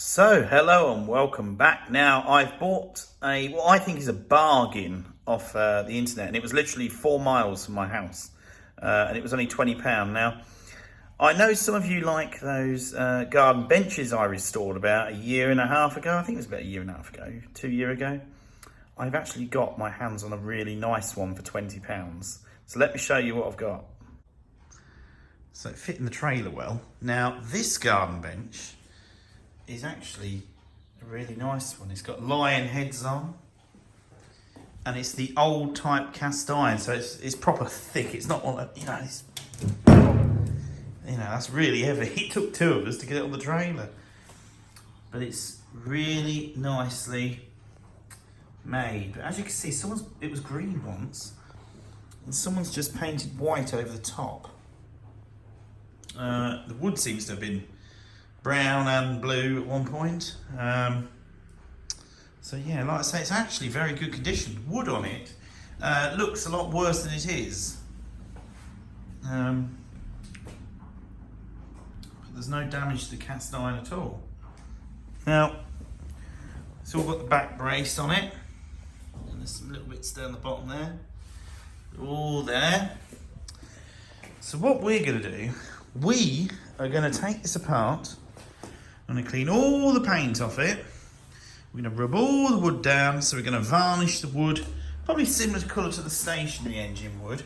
So, hello and welcome back. Now, I've bought what I think is a bargain off the internet, and it was literally 4 miles from my house, and it was only £20. Now, I know some of you like those garden benches I restored about a year and a half ago. I think it was about a year and a half ago, 2 years ago. I've actually got my hands on a really nice one for £20. So let me show you what I've got. So it fit in the trailer well. Now, this garden bench is actually a really nice one. It's got lion heads on, and it's the old type cast iron, so it's proper thick. It's not one of, that's really heavy. It took two of us to get it on the trailer, but it's really nicely made. But as you can see, it was green once, and someone's just painted white over the top. The wood seems to have been brown and blue at one point. So yeah, like I say, it's actually very good condition. Wood on it looks a lot worse than it is. But there's no damage to the cast iron at all. Now, it's all got the back brace on it. And there's some little bits down the bottom there. All there. So what we're going to do, we are going to take this apart. I'm going to clean all the paint off it. We're going to rub all the wood down, so we're going to varnish the wood, probably similar colour to the stationary engine wood,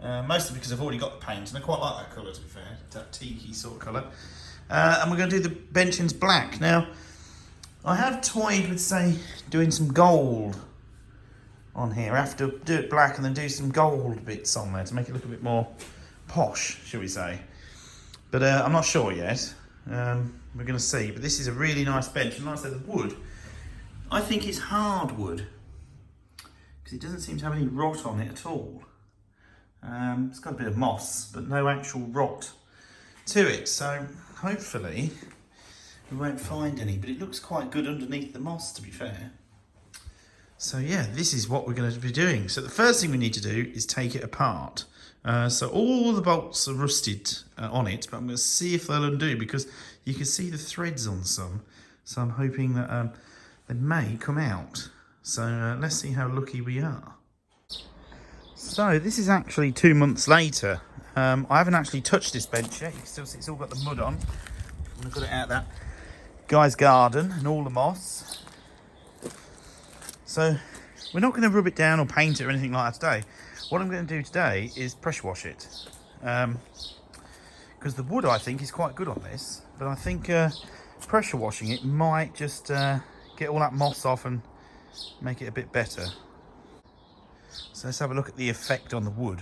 mostly because I've already got the paint, and I quite like that colour, to be fair, that tiki sort of colour. And we're going to do the benchings black. Now, I have toyed with, say, doing some gold on here. I have to do it black and then do some gold bits on there to make it look a bit more posh, shall we say. But I'm not sure yet. We're going to see, but this is a really nice bench, and like I said, the wood, I think it's hardwood because it doesn't seem to have any rot on it at all. It's got a bit of moss, but no actual rot to it, so hopefully we won't find any, but it looks quite good underneath the moss, to be fair. So yeah, this is what we're going to be doing. So the first thing we need to do is take it apart. So all the bolts are rusted on it, but I'm going to see if they'll undo, because you can see the threads on some. So I'm hoping that they may come out. So let's see how lucky we are. So this is actually 2 months later. I haven't actually touched this bench yet. You can still see it's all got the mud on. I've got it out of that guy's garden and all the moss. So we're not going to rub it down or paint it or anything like that today. What I'm going to do today is pressure wash it, because the wood, I think, is quite good on this, but I think pressure washing it might just get all that moss off and make it a bit better. So let's have a look at the effect on the wood.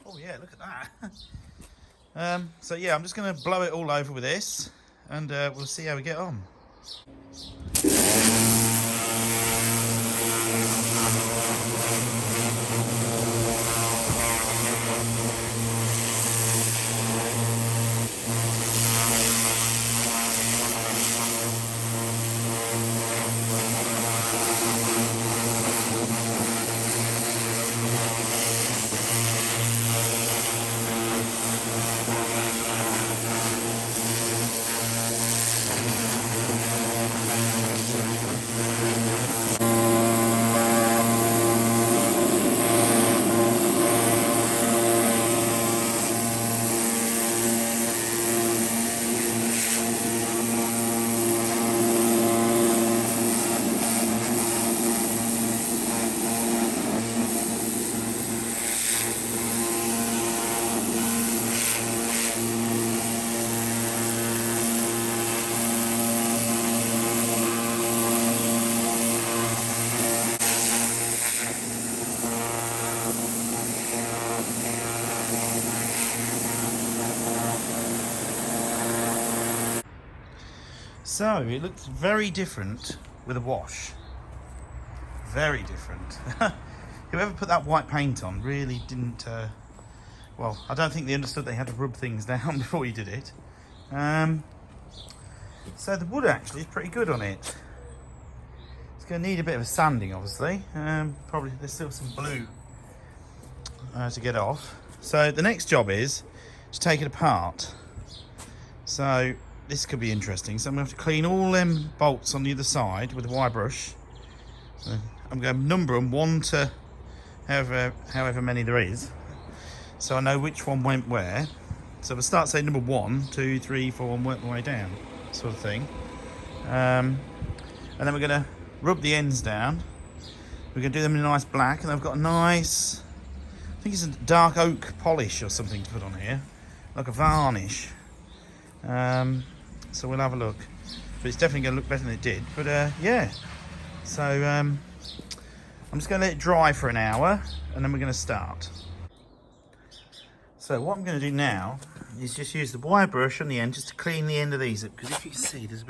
Oh yeah, look at that. So yeah, I'm just going to blow it all over with this, and we'll see how we get on. So it looks very different with a wash. Very different. Whoever put that white paint on really didn't, well, I don't think they understood they had to rub things down before you did it. So the wood actually is pretty good on it. It's going to need a bit of a sanding, obviously. Probably there's still some blue to get off. So the next job is to take it apart. So this could be interesting. So I'm going to have to clean all them bolts on the other side with a wire brush. So I'm going to number them 1 to however many there is, so I know which one went where. So we'll start saying number 1, 2, 3, 4 and work my way down, sort of thing. And then we're going to rub the ends down. We're going to do them in a nice black, and I've got a nice, I think it's a dark oak polish or something to put on here, like a varnish. So we'll have a look, but it's definitely going to look better than it did. But yeah, so I'm just going to let it dry for an hour, and then we're going to start. So what I'm going to do now is just use the wire brush on the end just to clean the end of these up, because if you can see there's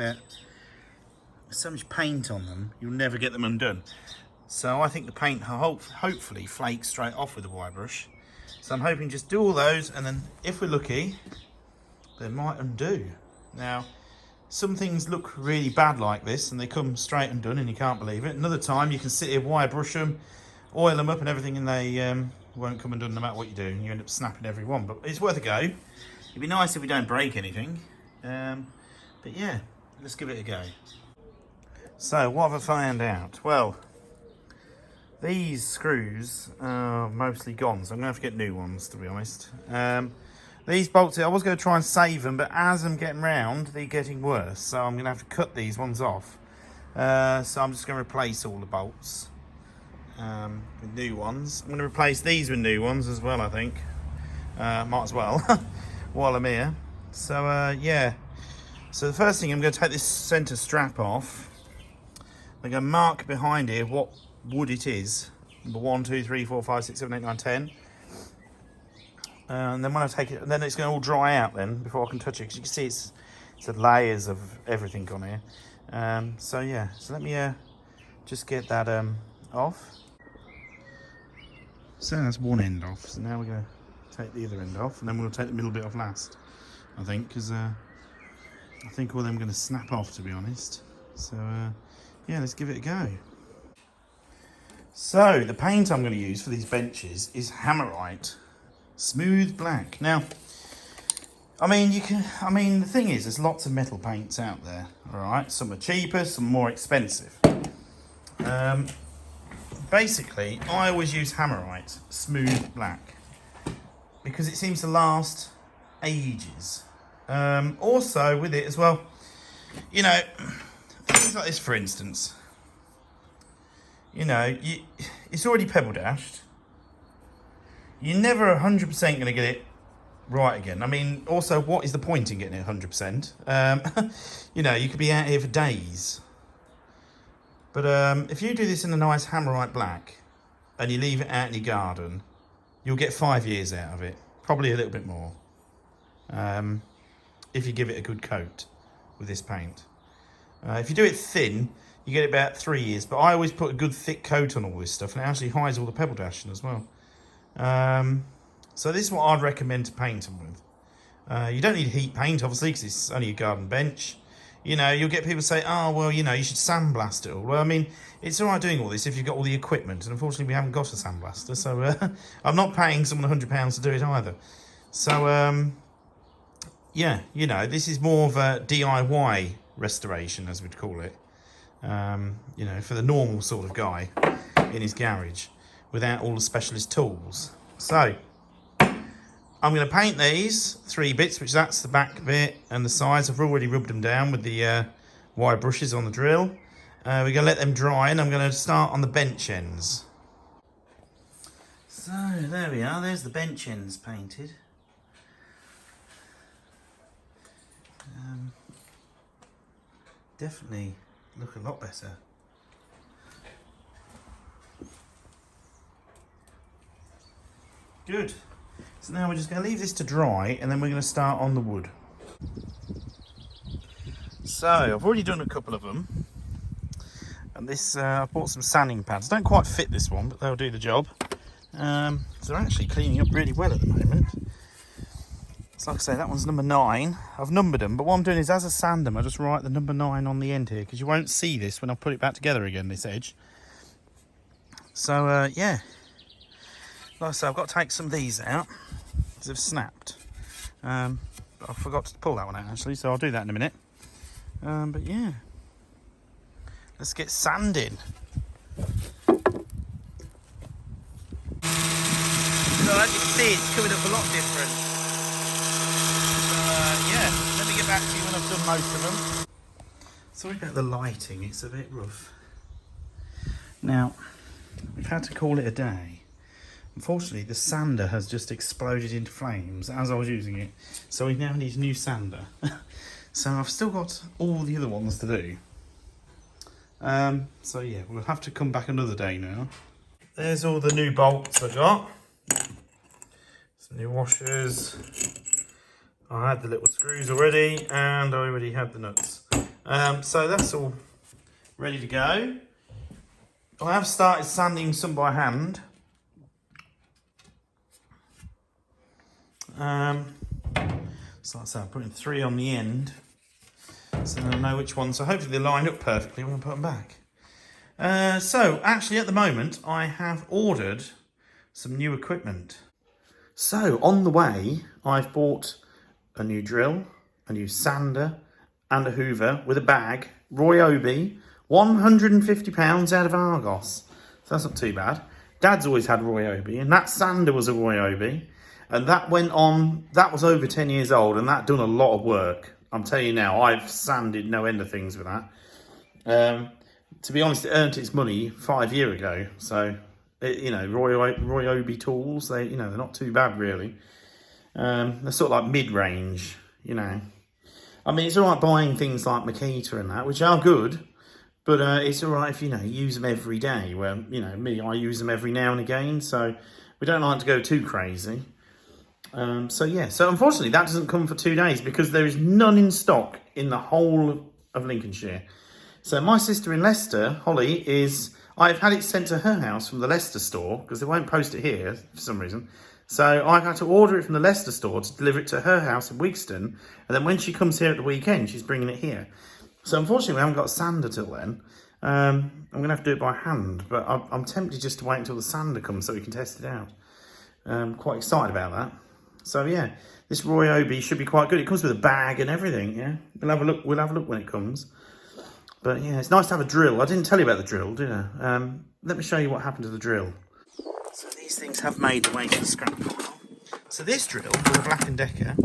so much paint on them, you'll never get them undone. So I think the paint hopefully flakes straight off with the wire brush. So I'm hoping just do all those, and then if we're lucky, they might undo. Now, some things look really bad like this and they come straight undone and you can't believe it. Another time you can sit here, wire brush them, oil them up and everything, and they won't come undone no matter what you do, and you end up snapping every one. But it's worth a go. It'd be nice if we don't break anything. But yeah, let's give it a go. So what have I found out? Well, these screws are mostly gone, so I'm going to have to get new ones, to be honest. These bolts here, I was going to try and save them, but as I'm getting round, they're getting worse. So I'm going to have to cut these ones off. So I'm just going to replace all the bolts with new ones. I'm going to replace these with new ones as well, I think. Might as well, while I'm here. So yeah. So the first thing, I'm going to take this centre strap off. I'm going to mark behind here what wood it is. Number 1, 2, 3, 4, 5, 6, 7, 8, 9, 10. And then when I take it, then it's going to all dry out then before I can touch it, because you can see it's the layers of everything on here. So yeah, so let me just get that off. So that's one end off. So now we're going to take the other end off, and then we'll take the middle bit off last, I think, because I think all of them are going to snap off, to be honest. So yeah, let's give it a go. So the paint I'm going to use for these benches is Hammerite Smooth Black. Now, I mean, the thing is, there's lots of metal paints out there, all right? Some are cheaper, some more expensive. Basically, I always use Hammerite Smooth Black because it seems to last ages. Also, with it as well, you know, things like this, for instance, you know, it's already pebble dashed. You're never 100% going to get it right again. I mean, also, what is the point in getting it 100%? You know, you could be out here for days. But if you do this in a nice Hammerite Black and you leave it out in your garden, you'll get 5 years out of it. Probably a little bit more. If you give it a good coat with this paint. If you do it thin, you get about 3 years. But I always put a good thick coat on all this stuff, and it actually hides all the pebble dashing as well. So this is what I'd recommend to paint them with. You don't need heat paint, obviously, because it's only a garden bench. You know, you'll get people say, oh, well, you know, you should sandblast it all. Well, I mean, it's all right doing all this if you've got all the equipment. And unfortunately, we haven't got a sandblaster. So I'm not paying someone £100 to do it either. So, yeah, you know, this is more of a DIY restoration, as we'd call it. You know, for the normal sort of guy in his garage, without all the specialist tools. So I'm going to paint these 3 bits, which that's the back bit and the sides. I've already rubbed them down with the wire brushes on the drill. We're going to let them dry, and I'm going to start on the bench ends. So there we are, there's the bench ends painted. Definitely look a lot better. Good. So now we're just going to leave this to dry, and then we're going to start on the wood. So I've already done a couple of them, and this I bought some sanding pads. Don't quite fit this one, but they'll do the job. So they're actually cleaning up really well at the moment. So like I say, that one's number 9. I've numbered them, but what I'm doing is, as I sand them, I just write the number 9 on the end here, because you won't see this when I put it back together again, this edge. So yeah, like I say, I've got to take some of these out because they've snapped. But I forgot to pull that one out actually, so I'll do that in a minute. But yeah, let's get sanding. So as you can see, it's coming up a lot different. Yeah, let me get back to you when I've done most of them. Sorry about the lighting, it's a bit rough. Now, we've had to call it a day. Unfortunately, the sander has just exploded into flames as I was using it. So we now need a new sander. So I've still got all the other ones to do. So yeah, we'll have to come back another day now. There's all the new bolts I got. Some new washers. I had the little screws already, and I already had the nuts. So that's all ready to go. I have started sanding some by hand. So like I said, I'm putting 3 on the end, so I know which one. So hopefully they line up perfectly when I put them back. So actually at the moment I have ordered some new equipment. So on the way I've bought a new drill, a new sander and a hoover with a bag. Roy Obi, £150 out of Argos. So that's not too bad. Dad's always had Roy Obi, and that sander was a Roy Obi. And that went on, that was over 10 years old, and that done a lot of work. I'm telling you now, I've sanded no end of things with that. To be honest, it earned its money 5 years ago. So, you know, Roy Obi tools, they're not too bad really. They're sort of like mid-range, you know. I mean, it's all right buying things like Makita and that, which are good, but it's all right if, you use them every day. Well, me, I use them every now and again, so we don't like to go too crazy. So yeah, so unfortunately that doesn't come for 2 days because there is none in stock in the whole of Lincolnshire. So my sister in Leicester, Holly, I've had it sent to her house from the Leicester store because they won't post it here for some reason. So I've had to order it from the Leicester store to deliver it to her house in Wigston. And then when she comes here at the weekend, she's bringing it here. So unfortunately, we haven't got a sander till then. I'm going to have to do it by hand. But I'm tempted just to wait until the sander comes so we can test it out. Quite excited about that. So yeah, this Roy Obi should be quite good. It comes with a bag and everything, yeah. We'll have a look when it comes. But yeah, it's nice to have a drill. I didn't tell you about the drill, did I? Let me show you what happened to the drill. So these things have made their way to the scrap pile. So this drill, for the Black & Decker,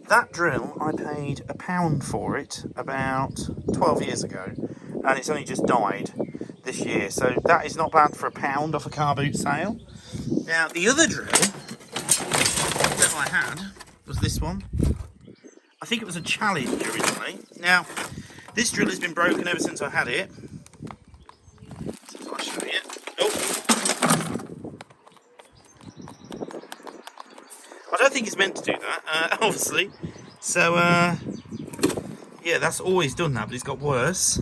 that drill, I paid £1 for it about 12 years ago, and it's only just died this year. So that is not bad for £1 off a car boot sale. Now, the other drill that I had was this one. I think it was a Challenge originally. Now, this drill has been broken ever since I had it. So if I show you. Oh. I don't think it's meant to do that, obviously. So, yeah, that's always done that, but it's got worse.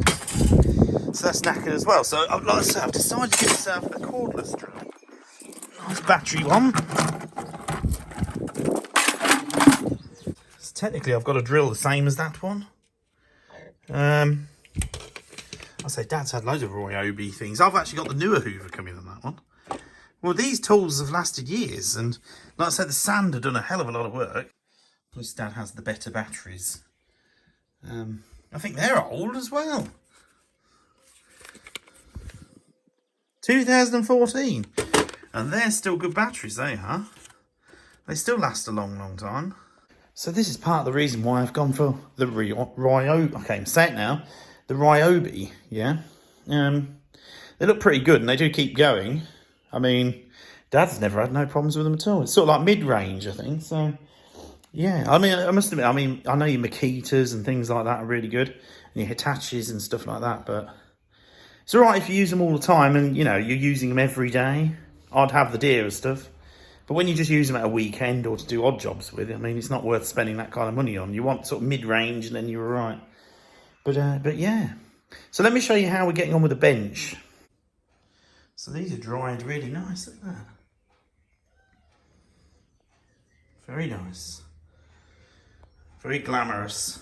So that's knackered as well. So, like I said, I've decided to get myself a cordless drill. Nice battery one. So technically, I've got a drill the same as that one. I say Dad's had loads of Roy Obi things. I've actually got the newer hoover coming on that one. Well, these tools have lasted years, and like I said, the sander done a hell of a lot of work. Plus, Dad has the better batteries. I think they're old as well. 2014. And they're still good batteries, they are. They still last a long, long time. So this is part of the reason why I've gone for the Roy Obi. I can't even say it now. The Roy Obi, yeah. They look pretty good and they do keep going. I mean, Dad's never had no problems with them at all. It's sort of like mid-range, I think. So, yeah. I mean, I must admit, I know your Makitas and things like that are really good. And your Hitachi's and stuff like that. But it's all right if you use them all the time and, you're using them every day. I'd have the dearer stuff. But when you just use them at a weekend or to do odd jobs with, it's not worth spending that kind of money on. You want sort of mid-range and then you're all right. But yeah. So let me show you how we're getting on with the bench. So these are dried really nice, look at that. Very nice. Very glamorous.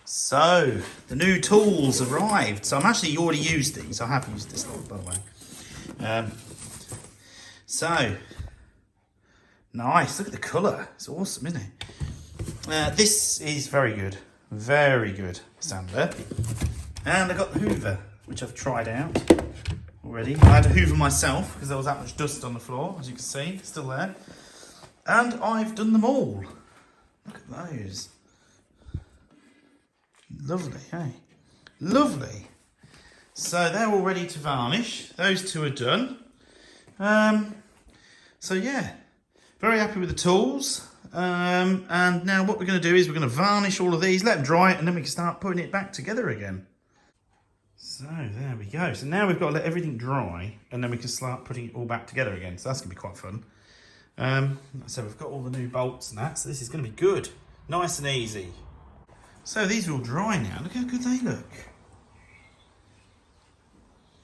So, the new tools arrived. So I'm actually already used these. I have used this lot, by the way. So, Nice, look at the colour. It's awesome, isn't it? This is very good. Very good sander. And I got the Hoover, which I've tried out already. I had to Hoover myself because there was that much dust on the floor, as you can see, still there. And I've done them all. Look at those. Lovely, hey? Lovely. So they're all ready to varnish. Those two are done. So yeah, very happy with the tools. And now what we're going to do is we're going to varnish all of these, let them dry, and then we can start putting it back together again. So there we go. So now we've got to let everything dry, and then we can start putting it all back together again. So that's going to be quite fun. So we've got all the new bolts and that, so this is going to be good. Nice and easy. So these are all dry now. Look how good they look.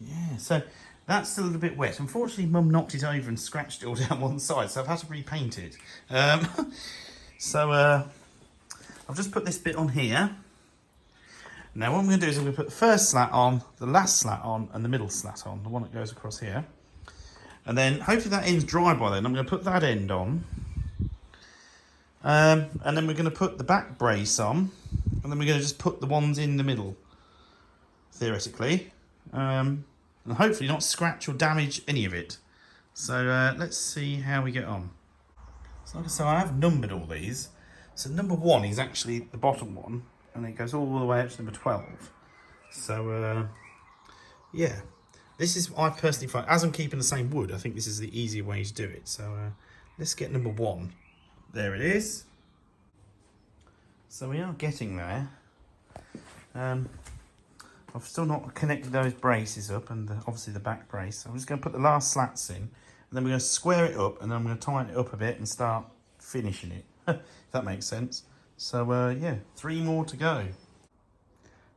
Yeah, so that's still a little bit wet. Unfortunately, Mum knocked it over and scratched it all down one side, so I've had to repaint it. I've just put this bit on here. Now what I'm going to do is I'm going to put the first slat on, the last slat on, and the middle slat on, the one that goes across here. And then hopefully that end's dry by then. I'm going to put that end on. And then we're going to put the back brace on. And then we're going to just put the ones in the middle, theoretically. And hopefully not scratch or damage any of it. So let's see how we get on. So like I say, I have numbered all these. So number 1 is actually the bottom one. And it goes all the way up to number 12. So yeah. This is, I personally find, as I'm keeping the same wood, I think this is the easier way to do it. So let's get number 1. There it is. So we are getting there. I've still not connected those braces up, and obviously the back brace. So I'm just going to put the last slats in, and then we're going to square it up, and then I'm going to tighten it up a bit and start finishing it, if that makes sense. So yeah, 3 more to go.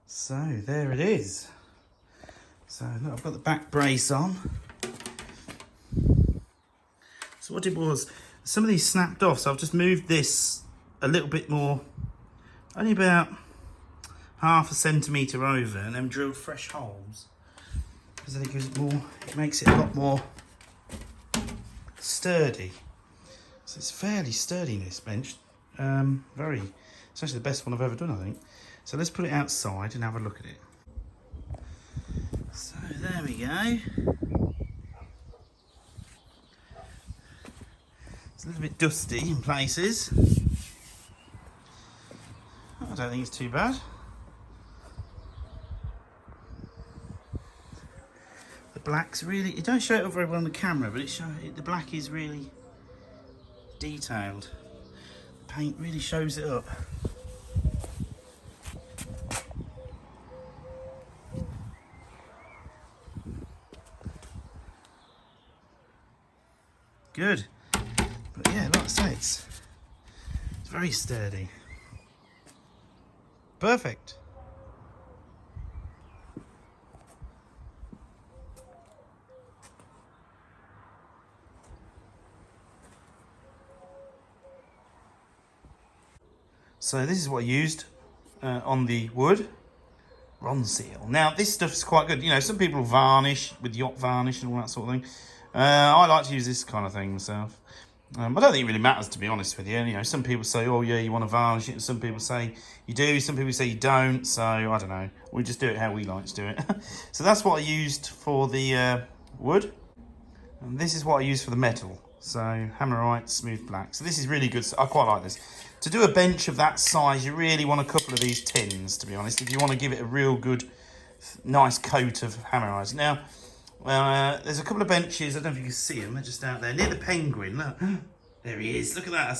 So there it is. So look, I've got the back brace on. So what it was, some of these snapped off, so I've just moved this a little bit more, only about half a centimetre over, and then drilled fresh holes. Because I think it gives it more, it makes it a lot more sturdy. So it's fairly sturdy, this bench. It's actually the best one I've ever done, I think. So let's put it outside and have a look at it. So there we go. It's a little bit dusty in places. I don't think it's too bad. The black's really, it don't show it up very well on the camera, but the black is really detailed. The paint really shows it up. Good. But yeah, like I say, it's very sturdy. Perfect. So this is what I used on the wood. Ronseal. Now this stuff's quite good. You know, some people varnish with yacht varnish and all that sort of thing. I like to use this kind of thing myself. I don't think it really matters, to be honest with you. You know, some people say, oh yeah, you want to varnish it, and some people say you do, some people say you don't, so I don't know. We just do it how we like to do it. So that's what I used for the wood, and this is what I used for the metal. So Hammerite Smooth Black. So this is really good. I quite like this. To do a bench of that size, you really want a couple of these tins, to be honest, if you want to give it a real good, nice coat of Hammerite. Now, there's a couple of benches, I don't know if you can see them, they're just out there, near the penguin. Look, there he is, look at that.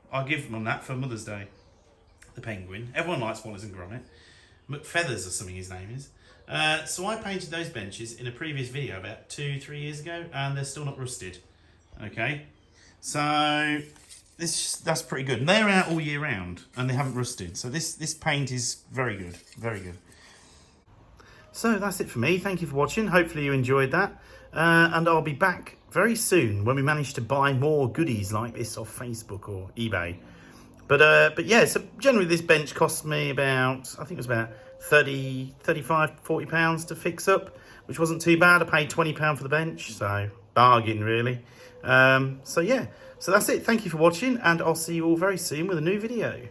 I'll give them that for Mother's Day. The penguin. Everyone likes Wallace and Gromit. McFeathers or something his name is. So I painted those benches in a previous video about 2-3 years ago, and they're still not rusted. Okay, so that's pretty good. And they're out all year round, and they haven't rusted. So this paint is very good, very good. So that's it for me. Thank you for watching. Hopefully you enjoyed that. And I'll be back very soon when we manage to buy more goodies like this off Facebook or eBay. But yeah, so generally this bench cost me about, I think it was about 30, 35, 40 pounds to fix up, which wasn't too bad. I paid £20 for the bench, so bargain, really. So yeah, so that's it. Thank you for watching, and I'll see you all very soon with a new video.